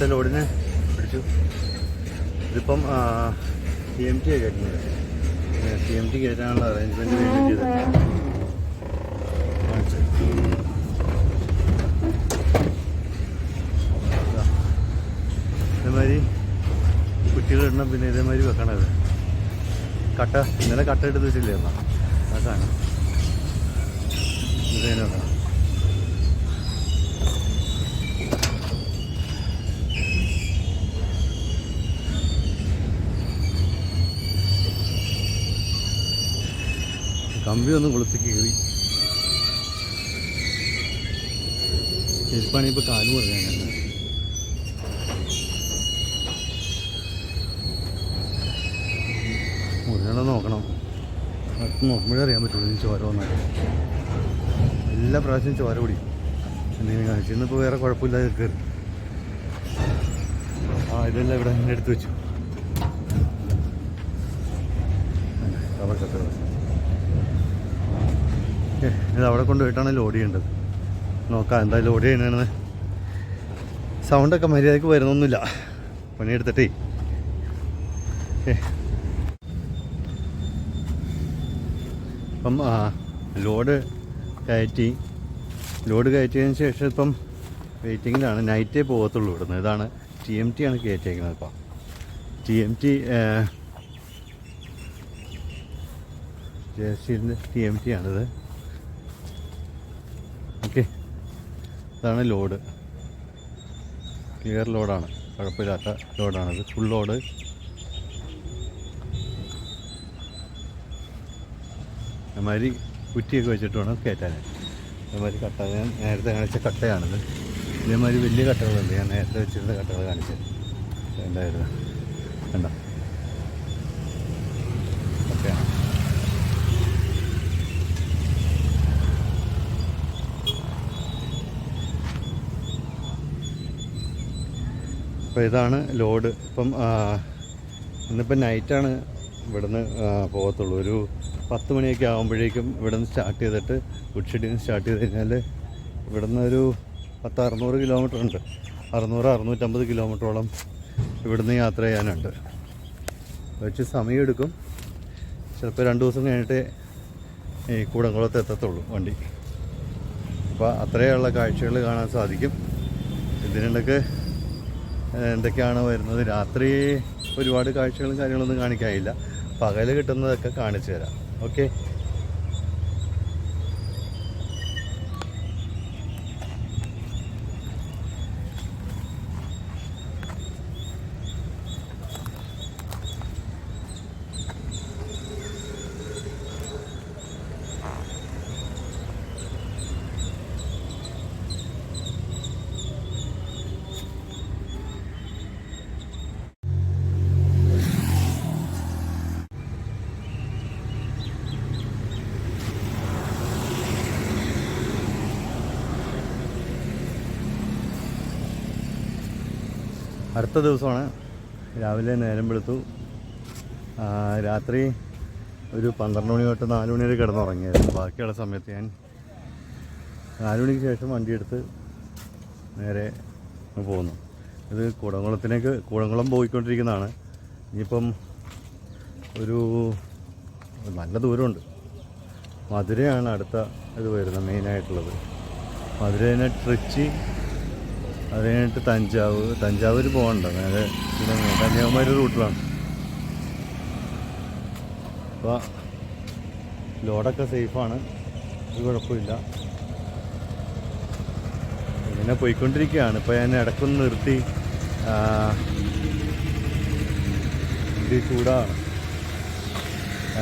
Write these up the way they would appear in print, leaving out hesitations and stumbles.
അടുത്ത ലോഡിനെ പിടിച്ചു. ഇതിപ്പം TMT കയറ്റുന്നത്. TMT കയറ്റാനുള്ള അറേഞ്ച്മെൻറ്റ് വീണ്ടും ചെയ്തിട്ടുണ്ട്. ഇതേമാതിരി കുറ്റികളിടണം, പിന്നെ ഇതേമാതിരി വെക്കണത്. കട്ട ഇന്നലെ കട്ട എടുത്ത് വെച്ചില്ലേ എന്നാൽ ആ സാധനം ഇതേനെ വെക്കണം. കമ്പി ഒന്ന് കൊളുത്തി കയറി. ചെരുപ്പാണെങ്കിൽ ഇപ്പോൾ കാല് പറഞ്ഞാൽ മുറിയണം നോക്കണം. നോക്കുമ്പോഴേ അറിയാൻ പറ്റുള്ളൂ ഇനി ചോര വന്നാൽ. എല്ലാ പ്രാവശ്യവും ചോര കൂടി എന്തെങ്കിലും കാണിച്ചു. ഇന്നിപ്പോൾ വേറെ കുഴപ്പമില്ലാതെ കയറി. ഇതെല്ലാം ഇവിടെ ഇങ്ങനെ എടുത്ത് വെച്ചു. ഇത് അവിടെ കൊണ്ടുപോയിട്ടാണ് ലോഡ് ചെയ്യേണ്ടത്. നോക്കാം എന്താ ലോഡ് ചെയ്യണമെന്ന്. സൗണ്ടൊക്കെ മര്യാദയ്ക്ക് വരുന്നൊന്നുമില്ല പണിയെടുത്തിട്ടേ. ഇപ്പം ലോഡ് കയറ്റിയതിന് ശേഷം ഇപ്പം വെയിറ്റിങ്ങിലാണ്. നൈറ്റേ പോകത്തുള്ളൂ ഇവിടുന്ന്. ഇതാണ് TMT ആണ് കയറ്റിയേക്കുന്നത്. ഇപ്പം TMT ജയസ്റ്റീലിൻ്റെ TMT ആണിത്. ഓക്കെ, ഇതാണ് ലോഡ്. ക്ലിയർ ലോഡാണ്, കുഴപ്പമില്ലാത്ത ലോഡാണിത്. Full load. അതുമാതിരി കുറ്റിയൊക്കെ വെച്ചിട്ട് വേണം കയറ്റാൻ. അതുമാതിരി കട്ട ഞാൻ നേരത്തെ കാണിച്ച കട്ടയാണിത്. ഇതേമാതിരി വലിയ കട്ടകളുണ്ട്. ഞാൻ നേരത്തെ വെച്ചിരുന്ന കട്ടകൾ കാണിച്ചത് എന്തായിരുന്നു കണ്ടോ, കട്ടയാണ്. അപ്പോൾ ഇതാണ് ലോഡ്. ഇപ്പം ഇന്നിപ്പം നൈറ്റാണ് ഇവിടുന്ന് പോകത്തുള്ളൂ. ഒരു 10 മണിയൊക്കെ ആകുമ്പോഴേക്കും ഇവിടെ നിന്ന് സ്റ്റാർട്ട് ചെയ്തിട്ട് ഉച്ചടിയിൽ നിന്ന് സ്റ്റാർട്ട് ചെയ്ത് കഴിഞ്ഞാൽ ഇവിടുന്ന് ഒരു 600 കിലോമീറ്റർ ഉണ്ട്. 650 കിലോമീറ്ററോളം ഇവിടുന്ന് യാത്ര ചെയ്യാനുണ്ട്. കുറച്ച് സമയമെടുക്കും. ചിലപ്പോൾ 2 ദിവസം കഴിഞ്ഞിട്ടേ ഈ കൂടംകുളത്ത് എത്തത്തുള്ളൂ വണ്ടി. അപ്പോൾ അത്രയുള്ള കാഴ്ചകൾ കാണാൻ സാധിക്കും. ഇതിനിടയ്ക്ക് എന്തൊക്കെയാണ് വരുന്നത്. രാത്രി ഒരുപാട് കാഴ്ചകളും കാര്യങ്ങളൊന്നും കാണിക്കാനില്ല. പകൽ കിട്ടുന്നതൊക്കെ കാണിച്ചു തരാം. ഓക്കെ, അടുത്ത ദിവസമാണ്. രാവിലെ നേരം വെളുത്തു. രാത്രി ഒരു 12 മണി തൊട്ട് 4 മണി വരെ കിടന്നുറങ്ങിയായിരുന്നു. ബാക്കിയുള്ള സമയത്ത് ഞാൻ 4 മണിക്ക് ശേഷം വണ്ടിയെടുത്ത് നേരെ പോന്നു. ഇത് കൂടംകുളം പോയിക്കൊണ്ടിരിക്കുന്നതാണ്. ഇനിയിപ്പം ഒരു നല്ല ദൂരമുണ്ട്. മധുരയാണ് അടുത്ത ഇത് വരുന്നത് മെയിനായിട്ടുള്ളത്. മധുര കഴിഞ്ഞാൽ ട്രിച്ചി, അത് കഴിഞ്ഞിട്ട് തഞ്ചാവൂർ പോകണ്ട. നേരെ കന്യാകുമാരി റൂട്ടിലാണ്. അപ്പോൾ ലോഡൊക്കെ സേഫാണ്, ഒരു കുഴപ്പമില്ല. ഇങ്ങനെ പോയിക്കൊണ്ടിരിക്കുകയാണ്. ഇപ്പോൾ ഞാൻ ഇടയ്ക്കൊന്ന് നിർത്തി ചൂടാണ്,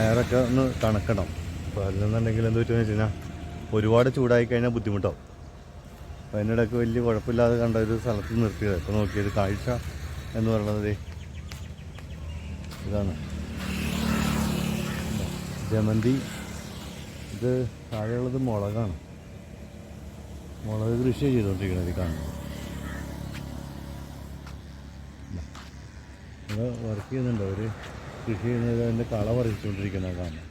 എയറൊക്കെ ഒന്ന് തണുക്കണം. അപ്പോൾ അല്ലെന്നുണ്ടെങ്കിൽ എന്ത് പറ്റുമെന്ന് വെച്ച് കഴിഞ്ഞാൽ ഒരുപാട് ചൂടായി കഴിഞ്ഞാൽ ബുദ്ധിമുട്ടാവും. അപ്പോൾ അതിനിടയ്ക്ക് വലിയ കുഴപ്പമില്ലാതെ കണ്ട ഒരു സ്ഥലത്ത് നിർത്തിയത്. ഇപ്പോൾ നോക്കിയത് കാഴ്ച എന്ന് പറയുന്നത് ഇതാണ്. ജമന്തി. ഇത് താഴെയുള്ളത് മുളകാണ്. മുളക് കൃഷി ചെയ്തുകൊണ്ടിരിക്കുന്നത് കാണുന്നത്. ഇവിടെ വർക്ക് ചെയ്യുന്നുണ്ട് അവർ. കൃഷി ചെയ്യുന്നത് അതിൻ്റെ കള പറിച്ചുകൊണ്ടിരിക്കുന്നത് കാണാം.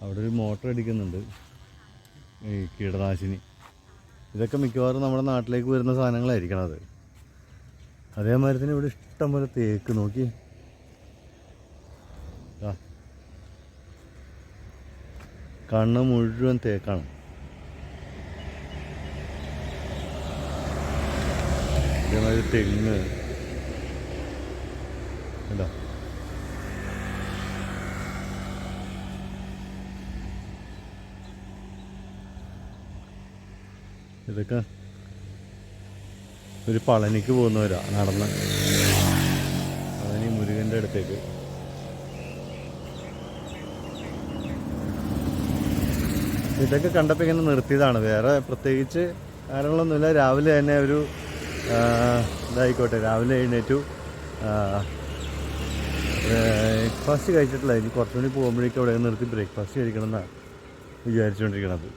അവിടെ ഒരു മോട്ടർ അടിക്കുന്നുണ്ട്, ഈ കീടനാശിനി. ഇതൊക്കെ മിക്കവാറും നമ്മുടെ നാട്ടിലേക്ക് വരുന്ന സാധനങ്ങളായിരിക്കണം അത്. അതേമാതിരി തന്നെ ഇവിടെ ഇഷ്ടം പോലെ തേക്ക് നോക്കി. കണ്ണ് മുഴുവൻ തേക്കാണ്. അതേമാതിരി തെങ്ങ് ഉണ്ടോ. ഇതൊക്കെ ഒരു പളനിക്ക് പോകുന്നവരാ നടന്ന്, പളനി മുരുകൻ്റെ അടുത്തേക്ക്. ഇതൊക്കെ കണ്ടപ്പോൾ ഇങ്ങനെ നിർത്തിയതാണ്, വേറെ പ്രത്യേകിച്ച് കാര്യങ്ങളൊന്നുമില്ല. രാവിലെ തന്നെ ഒരു ഇതായിക്കോട്ടെ, രാവിലെ എഴുന്നേറ്റു, ബ്രേക്ക്ഫാസ്റ്റ് കഴിച്ചിട്ടില്ല. ഇനി കുറച്ചുകൂടി പോകുമ്പോഴേക്കും അവിടെ നിർത്തി ബ്രേക്ക്ഫാസ്റ്റ് കഴിക്കണം എന്നാണ് വിചാരിച്ചുകൊണ്ടിരിക്കണത്.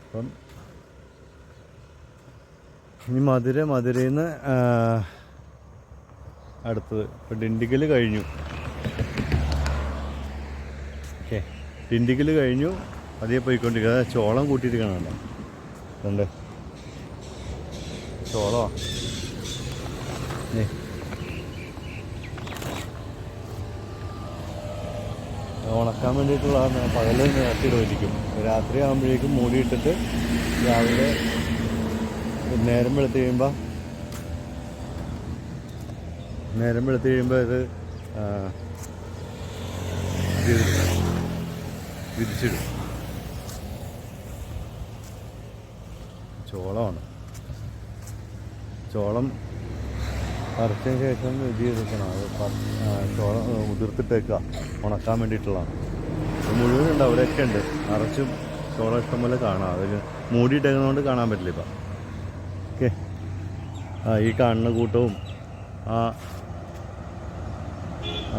അപ്പം ഇനി മധുരയിൽ നിന്ന് അടുത്തത് ഇപ്പം ഡിണ്ടിഗൽ കഴിഞ്ഞു. ഓക്കെ, ഡിണ്ടിഗൽ കഴിഞ്ഞു, അതേ പോയിക്കൊണ്ടിരിക്കുക. ചോളം കൂട്ടിയിരിക്കണമല്ലോ, ഉണ്ട് ചോളോ. ഉണക്കാൻ വേണ്ടിയിട്ടുള്ള പകൽ നേരത്തിടുമായിരിക്കും. രാത്രി ആകുമ്പോഴേക്കും മൂടിയിട്ടിട്ട് രാവിലെ നേരം വെളുത്ത് കഴിയുമ്പോൾ ഇത് വിരിച്ചിടും. ചോളമാണ്. ചോളം പറിച്ചതിന് ശേഷം ഇത് ചെയ്തിരിക്കണം. അത് ചോളം ഉതിർത്തിട്ടേക്കുക, ഉണക്കാൻ വേണ്ടിയിട്ടുള്ളതാണ്. മുഴുവൻ ഉണ്ട്, അവിടെയൊക്കെ ഉണ്ട് നിറച്ചും ചോളം ഇഷ്ടംപോലെ കാണാം. അതിൽ മൂടിയിട്ടേക്കുന്നതുകൊണ്ട് കാണാൻ പറ്റില്ല ഇപ്പം. ഓക്കെ, ഈ കാണുന്ന കൂട്ടവും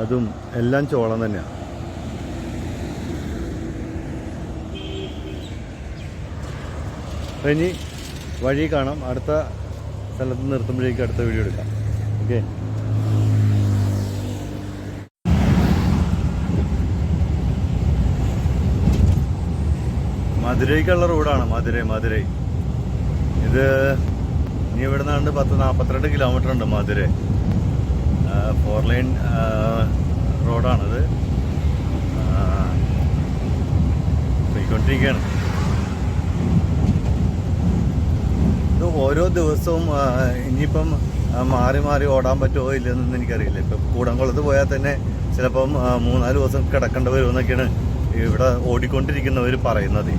അതും എല്ലാം ചോളം തന്നെയാണ്. ഇനി വഴി കാണാം, അടുത്ത സ്ഥലത്ത് നിർത്തുമ്പോഴേക്കും അടുത്ത വീഡിയോ എടുക്കാം. ഓക്കെ, മധുരയ്ക്കുള്ള റോഡാണ്. മധുരൈ ഇത് ഇനി ഇവിടെ നിന്നാണ്ട് 42 കിലോമീറ്റർ ഉണ്ട് മധുര. 4 ലൈൻ റോഡാണിത്. പോയിക്കൊണ്ടിരിക്കുകയാണ്. ഇത് ഓരോ ദിവസവും ഇനിയിപ്പം മാറി മാറി ഓടാൻ പറ്റുമോ ഇല്ലെന്നൊന്നും എനിക്കറിയില്ല. ഇപ്പം കൂടംകുളത്ത് പോയാൽ തന്നെ ചിലപ്പം 3-4 ദിവസം കിടക്കേണ്ടി വരുമെന്നൊക്കെയാണ് ഇവിടെ ഓടിക്കൊണ്ടിരിക്കുന്നവർ പറയുന്നത്.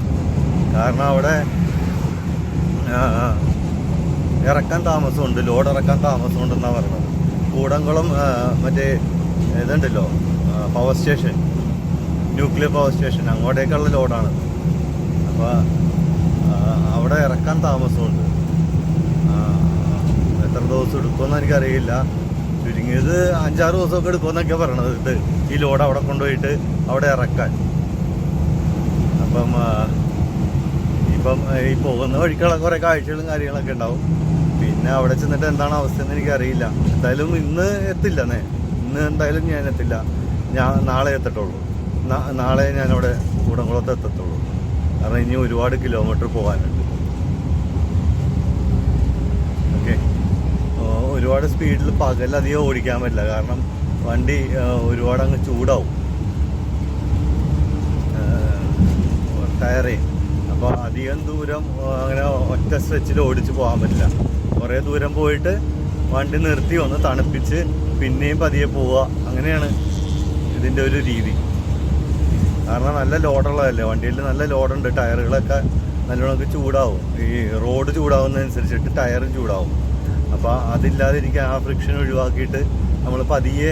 കാരണം അവിടെ ഇറക്കാൻ താമസമുണ്ട്, ലോഡ് ഇറക്കാൻ താമസമുണ്ടെന്നാണ് പറയുന്നത്. കൂടംകുളം മറ്റേ ഇതുണ്ടല്ലോ power station, nuclear power station, അങ്ങോട്ടേക്കുള്ള ലോഡാണ്. അപ്പോൾ അവിടെ ഇറക്കാൻ താമസമുണ്ട്. എത്ര ദിവസം എടുക്കുമെന്ന് എനിക്കറിയില്ല. ചുരുങ്ങിയത് 5-6 ദിവസമൊക്കെ എടുക്കുമെന്നൊക്കെ പറയണത് ഇത് ഈ ലോഡ് അവിടെ കൊണ്ടുപോയിട്ട് അവിടെ ഇറക്കാൻ. അപ്പം ഇപ്പം ഈ പോകുന്ന വഴിക്കുള്ള കുറേ കാഴ്ചകളും കാര്യങ്ങളൊക്കെ ഉണ്ടാവും. പിന്നെ അവിടെ ചെന്നിട്ട് എന്താണ് അവസ്ഥയെന്ന് എനിക്കറിയില്ല. എന്തായാലും ഇന്ന് എത്തില്ല, ഇന്ന് എന്തായാലും ഞാൻ എത്തില്ല. ഞാൻ നാളെ എത്തട്ടുള്ളൂ. നാളെ ഞാനവിടെ കൂടംകുളത്ത് എത്തത്തുള്ളൂ. കാരണം ഇനി ഒരുപാട് കിലോമീറ്റർ പോകാനുണ്ട്. ഓക്കെ, ഒരുപാട് സ്പീഡിൽ പകലധികം ഓടിക്കാൻ പറ്റില്ല. കാരണം വണ്ടി ഒരുപാട് അങ്ങ് ചൂടാവും ടയറേ. അപ്പോൾ അധികം ദൂരം അങ്ങനെ ഒറ്റ സ്ട്രെച്ചിൽ ഓടിച്ച് പോകാൻ പറ്റില്ല. കുറേ ദൂരം പോയിട്ട് വണ്ടി നിർത്തി ഒന്ന് തണുപ്പിച്ച് പിന്നെയും പതിയെ പോവുക, അങ്ങനെയാണ് ഇതിൻ്റെ ഒരു രീതി. കാരണം നല്ല ലോഡുള്ളതല്ലേ, വണ്ടിയിൽ നല്ല ലോഡുണ്ട്. ടയറുകളൊക്കെ നല്ലോണം ചൂടാവും. ഈ റോഡ് ചൂടാവുന്നതനുസരിച്ചിട്ട് ടയറും ചൂടാവും. അപ്പോൾ അതില്ലാതിരിക്കാൻ ആ ഫ്രിക്ഷൻ ഒഴിവാക്കിയിട്ട് നമ്മൾ പതിയെ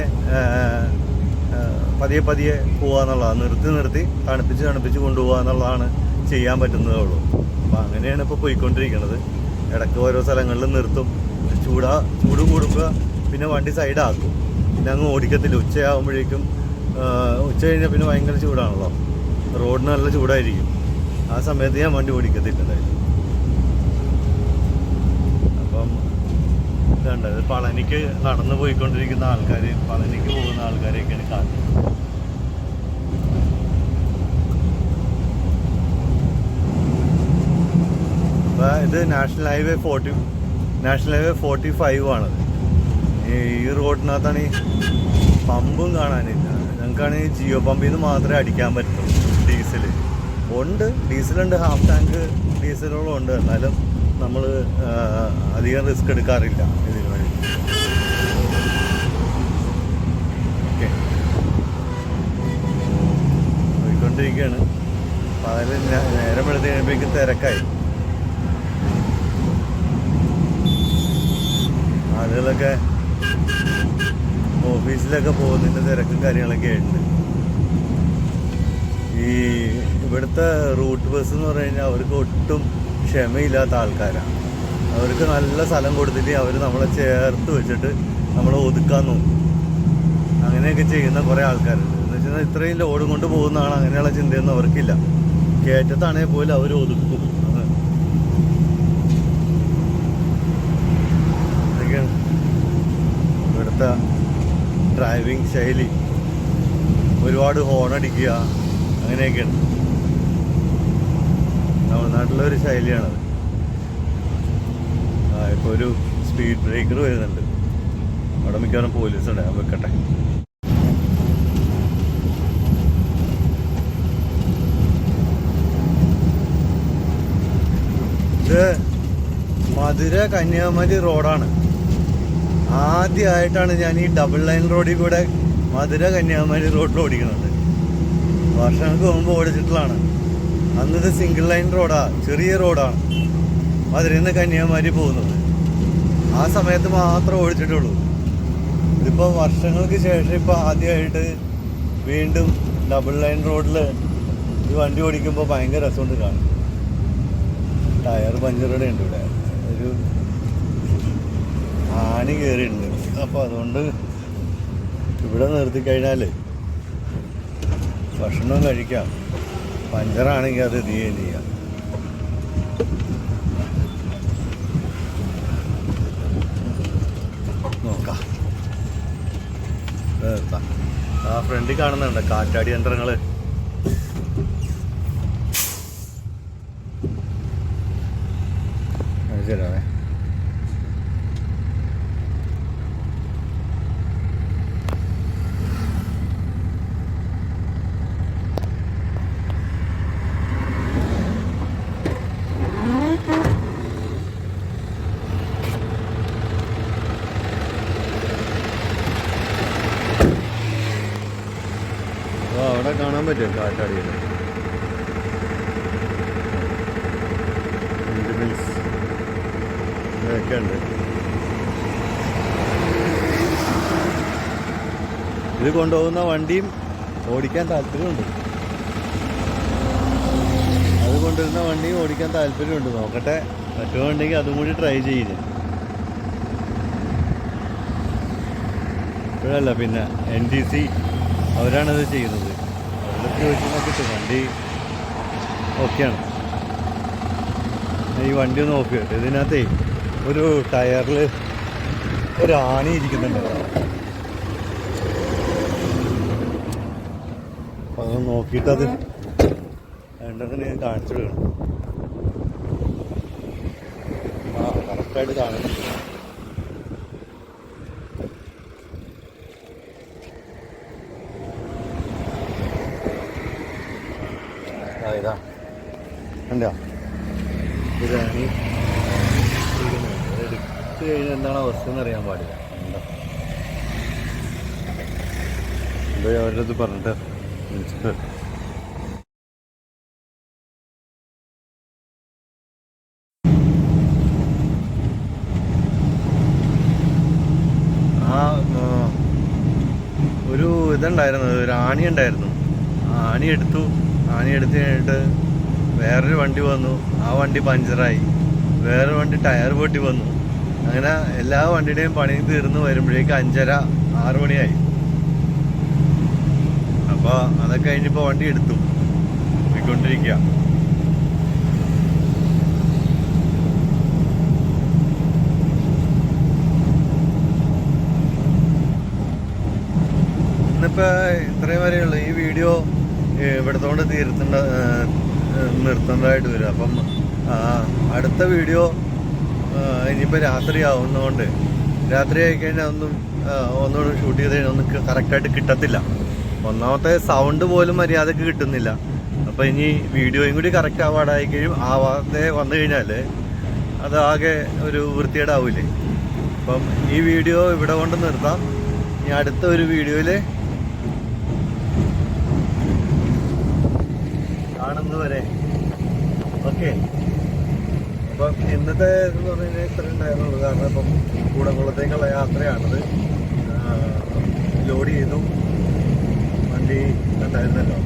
പോവുക എന്നുള്ളതാണ്. നിർത്തി തണുപ്പിച്ച് കൊണ്ടുപോകുക എന്നുള്ളതാണ് ചെയ്യാൻ പറ്റുന്നതേ ഉള്ളൂ. അപ്പോൾ അങ്ങനെയാണ് ഇപ്പോൾ പോയിക്കൊണ്ടിരിക്കുന്നത്. ഇടയ്ക്ക് ഓരോ സ്ഥലങ്ങളിലും നിർത്തും. ചൂട് കൂടുമ്പോൾ പിന്നെ വണ്ടി സൈഡാക്കും, പിന്നെ അങ്ങ് ഓടിക്കത്തില്ല. ഉച്ചയാകുമ്പോഴേക്കും ഉച്ച കഴിഞ്ഞാൽ പിന്നെ ഭയങ്കര ചൂടാണല്ലോ, റോഡിന് നല്ല ചൂടായിരിക്കും. ആ സമയത്ത് ഞാൻ വണ്ടി ഓടിക്കത്തില്ല എന്തായാലും. അപ്പം ഇതുണ്ട്, പളനിക്ക് നടന്നു പോയിക്കൊണ്ടിരിക്കുന്ന ആൾക്കാർ, പളനിക്ക് പോകുന്ന ആൾക്കാരെയൊക്കെയാണ് കാണുന്നത്. ഇത് നാഷണൽ ഹൈവേ 45 ആണത്. ഈ റോഡിനകത്താണ് ഈ പമ്പും കാണാനില്ല. ഞങ്ങൾക്കാണെങ്കിൽ ജിയോ പമ്പിൽ നിന്ന് മാത്രമേ അടിക്കാൻ പറ്റുള്ളൂ ഡീസൽ. ഡീസലുണ്ട്, ഹാഫ് ടാങ്ക് ഡീസലുകളും ഉണ്ട്. എന്നാലും നമ്മൾ അധികം റിസ്ക് എടുക്കാറില്ല ഇതിന് വേണ്ടി. ഓക്കെ, പോയിക്കൊണ്ടിരിക്കുകയാണ്. പകൽ നേരം എടുത്ത് കഴിയുമ്പോഴേക്കും തിരക്കായി. ആളുകളൊക്കെ ഓഫീസിലൊക്കെ പോകുന്നതിൻ്റെ തിരക്കും കാര്യങ്ങളൊക്കെ ഉണ്ട്. ഈ ഇവിടുത്തെ റൂട്ട് ബസ് എന്ന് പറഞ്ഞു കഴിഞ്ഞാൽ അവർക്ക് ഒട്ടും ക്ഷമയില്ലാത്ത ആൾക്കാരാണ്. അവർക്ക് നല്ല സ്ഥലം കൊടുത്തിട്ട് അവർ നമ്മളെ ചേർത്ത് വെച്ചിട്ട് നമ്മളെ ഒതുക്കാൻ നോക്കും. അങ്ങനെയൊക്കെ ചെയ്യുന്ന കുറേ ആൾക്കാരുണ്ട്. എന്ന് വെച്ചാൽ ഇത്രയും ലോഡ് കൊണ്ട് പോകുന്നതാണ്, അങ്ങനെയുള്ള ചിന്തയൊന്നും അവർക്കില്ല. കയറ്റത്താണെങ്കിൽ പോലും അവർ ഒതുക്കും. അതൊക്കെയാണ് ഇവിടുത്തെ ഡ്രൈവിംഗ് ശൈലി. ഒരുപാട് ഹോണടിക്കുക, അങ്ങനെയൊക്കെയാണ് തമിഴ്നാട്ടിലൊരു ശൈലിയാണത്. ഇപ്പോൾ ഒരു സ്പീഡ് ബ്രേക്കർ വരുന്നുണ്ട്. അവിടെ മിക്കവാറും പോലീസുണ്ട്. ഞാൻ വെക്കട്ടെ. ഇത് മധുര കന്യാകുമാരി റോഡാണ്. ആദ്യമായിട്ടാണ് ഞാൻ ഈ ഡബിൾ ലൈൻ റോഡിൽ കൂടെ മധുര കന്യാകുമാരി റോഡിൽ ഓടിക്കുന്നത്. വർഷങ്ങൾക്ക് മുമ്പ് ഓടിച്ചിട്ടുള്ളതാണ്. അന്നത് സിംഗിൾ ലൈൻ റോഡാണ്, ചെറിയ റോഡാണ് മധുരയിൽ നിന്ന് കന്യാകുമാരി പോകുന്നത്. ആ സമയത്ത് മാത്രമേ ഓടിച്ചിട്ടുള്ളൂ. ഇതിപ്പോൾ വർഷങ്ങൾക്ക് ശേഷം ഇപ്പോൾ ആദ്യമായിട്ട് വീണ്ടും ഡബിൾ ലൈൻ റോഡിൽ ഈ വണ്ടി ഓടിക്കുമ്പോൾ ഭയങ്കര രസമുണ്ട് കാണും. ടയർ പഞ്ചറുടെ ഉണ്ട് ഇവിടെ. ഒരു ആണി കയറിയിട്ടുണ്ട്. അപ്പോൾ അതുകൊണ്ട് ഇവിടെ നിർത്തിക്കഴിഞ്ഞാൽ ഭക്ഷണം കഴിക്കാം. പഞ്ചറാണെങ്കിൽ അത് ചെയ്യാം. നോക്കാം. ആ ഫ്രണ്ടിൽ കാണുന്നുണ്ട് കാറ്റാടി യന്ത്രങ്ങൾ. ശരിയാവേ. അവിടെ കാണാൻ പറ്റും കാറ്റാടിയിൽ. ഇതൊക്കെ ഉണ്ട്. ഇത് കൊണ്ടുപോകുന്ന വണ്ടിയും ഓടിക്കാൻ താല്പര്യമുണ്ട്. അത് കൊണ്ടുവരുന്ന വണ്ടിയും ഓടിക്കാൻ താല്പര്യമുണ്ട്. നോക്കട്ടെ, പറ്റുമുണ്ടെങ്കിൽ അതും കൂടി ട്രൈ ചെയ്യുന്നത്. ഇപ്പോഴല്ല, പിന്നെ NTC അവരാണത് ചെയ്യുന്നത്. അവരുടെ ചോദിച്ചാൽ കിട്ടും. വണ്ടി ഓക്കെയാണ്. ഈ വണ്ടി ഒന്ന് നോക്കി. ഇതിനകത്തേ ഒരു ടയറിൽ ഒരു ആണി ഇരിക്കുന്നുണ്ട്. അപ്പം അത് നോക്കിയിട്ടത് വേണ്ടതിന് ഞാൻ കാണിച്ചു വിടണം. കറക്റ്റായിട്ട് കാണുന്നുണ്ട്. ഇതാ ഉണ്ടോ ബിരിയാണി. എടുത്ത് കഴിഞ്ഞാൽ എന്താണ് അവസ്ഥ എന്ന് അറിയാൻ പാടില്ല. എന്തോ അവരുടെ അടുത്ത് പറഞ്ഞിട്ട് വിളിച്ചിട്ട് ഒരു ഇതുണ്ടായിരുന്നു, ഒരു ആണി ഉണ്ടായിരുന്നു. ആണി എടുത്ത് കഴിഞ്ഞിട്ട് വേറൊരു വണ്ടി വന്നു. ആ വണ്ടി പഞ്ചറായി. വേറൊരു വണ്ടി ടയർ പൊട്ടി വന്നു. അങ്ങനെ എല്ലാ വണ്ടിയുടെയും പണി തീർന്ന് വരുമ്പോഴേക്ക് 5:30-6 മണിയായി. അപ്പോൾ അതൊക്കെ കഴിഞ്ഞിപ്പോൾ വണ്ടി എടുത്തു പോയിക്കൊണ്ടിരിക്കുക. ഇന്നിപ്പോൾ ഇത്രയും വരെയുള്ളൂ. ഈ വീഡിയോ ഇവിടത്തോണ്ട് നിർത്തേണ്ടതായിട്ട് വരും. അപ്പം അടുത്ത വീഡിയോ ഇനിയിപ്പോൾ രാത്രി ആവുന്നതുകൊണ്ട് രാത്രി ആയിക്കഴിഞ്ഞാൽ ഒന്നുകൂടെ ഷൂട്ട് ചെയ്ത് കഴിഞ്ഞാൽ ഒന്നും കറക്റ്റായിട്ട് കിട്ടത്തില്ല. ഒന്നാമത്തെ സൗണ്ട് പോലും മര്യാദക്ക് കിട്ടുന്നില്ല. അപ്പോൾ ഇനി വീഡിയോയും കൂടി കറക്റ്റ് ആവാതെ വന്നു കഴിഞ്ഞാൽ അതാകെ ഒരു വൃത്തികേടാവില്ലേ. അപ്പം ഈ വീഡിയോ ഇവിടെ കൊണ്ട് നിർത്താം. ഇനി അടുത്ത ഒരു വീഡിയോയിൽ കാണുന്നവരെ ഓക്കെ. അപ്പം ഇന്നത്തെ എന്ന് പറഞ്ഞു കഴിഞ്ഞാൽ ഇത്ര ഉണ്ടായിരുന്നുള്ളൂ. കാരണം ഇപ്പം കൂടംകുളത്തേക്കുള്ള യാത്രയാണത്. ലോഡ് ചെയ്തു, വണ്ടി ഉണ്ടായിരുന്നല്ലോ.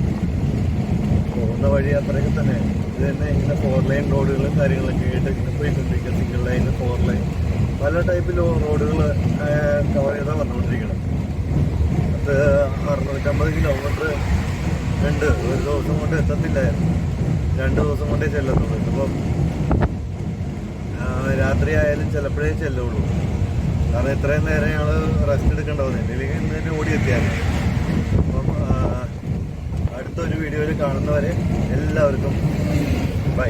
പോകുന്ന വഴി അത്രയൊക്കെ തന്നെ. ഇത് തന്നെ ഇങ്ങനെ 4 ലൈൻ റോഡുകളും കാര്യങ്ങളൊക്കെ ആയിട്ട് ഇങ്ങനെ പോയിക്കൊണ്ടിരിക്കുക. സിംഗിൾ ലൈൻ, 4 ലൈൻ, പല ടൈപ്പ് റോഡുകൾ കവർ ചെയ്താൽ വന്നുകൊണ്ടിരിക്കണം. അത് 650 കിലോമീറ്റർ ഉണ്ട്. ഒരു ദിവസം കൊണ്ട് എത്തത്തില്ലായിരുന്നു, 2 ദിവസം കൊണ്ടേ ചെല്ലത്തുള്ളൂ. ഇതിപ്പം രാത്രി ആയാലും ചിലപ്പോഴേ ചെല്ലുള്ളൂ. കാരണം ഇത്രയും നേരം ഞങ്ങൾ റെസ്റ്റ് എടുക്കേണ്ട വന്നില്ല, ഇല്ലെങ്കിൽ ഇന്ന് തന്നെ ഓടിയെത്തിയായിരുന്നു. അപ്പം അടുത്തൊരു വീഡിയോയിൽ കാണുന്നവരെ എല്ലാവർക്കും ബൈ.